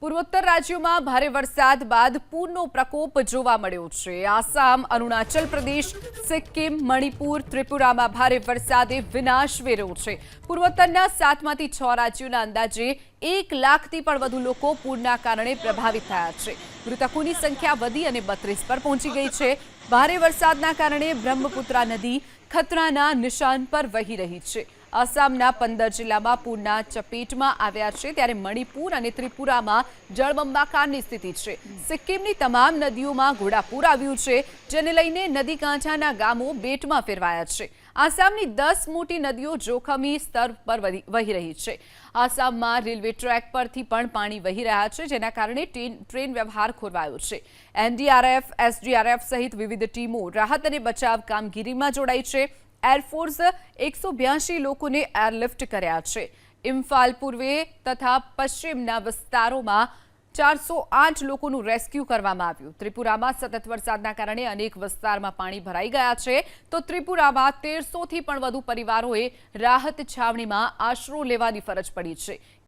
પૂર્વોત્તર રાજ્યોમાં ભારે વરસાદ બાદ પૂરનો પ્રકોપ જોવા મળ્યો છે। આસામ, અરુણાચલ પ્રદેશ, સિક્કિમ, મણિપુર, ત્રિપુરામાં ભારે વરસાદે વિનાશ વેર્યો છે। પૂર્વોત્તરના 7માંથી 6 રાજ્યોના અંદાજે 1 લાખથી પણ વધુ લોકો પૂરના કારણે પ્રભાવિત થયા છે। મૃતકોની સંખ્યા વધી અને 32 પર પહોંચી ગઈ છે। ભારે વરસાદના કારણે બ્રહ્મપુત્રા નદી ખતરાના નિશાન પર વહી રહી છે। આસામના 15 જિલ્લામાં પૂરના ચપેટમાં આવ્યા છે, ત્યારે મણિપુર અને ત્રિપુરામાં જળબંબાકારની સ્થિતિ છે। સિક્કિમની તમામ નદીઓમાં ઘોડાપૂર આવ્યું છે, જેને લઈને નદી કાંઠાના ગામો બેટમાં ફેરવાયા છે। આસામની 10 મોટી નદીઓ જોખમી સ્તર પર વહી રહી છે। આસામમાં રેલવે ટ્રેક પરથી પણ પાણી વહી રહ્યા છે, જેના કારણે ટ્રેન વ્યવહાર ખોરવાયો છે। એનડીઆરએફ, એસડીઆરએફ સહિત વિવિધ ટીમો રાહત અને બચાવ કામગીરીમાં જોડાઈ છે। એરફોર્સ 182 લોકોને એરલિફ્ટ કર્યા છે। ઇમ્ફાલ પૂર્વે તથા પશ્ચિમના વિસ્તારોમાં 408 લોકોનું રેસ્ક્યુ કરવામાં આવ્યું। ત્રિપુરામાં સતત વરસાદના કારણે અનેક વિસ્તારમાં પાણી ભરાઈ ગયા છે, તો ત્રિપુરામાં 1300થી પણ વધુ પરિવારોએ રાહત છાવણીમાં આશરો લેવાની ફરજ પડી છે।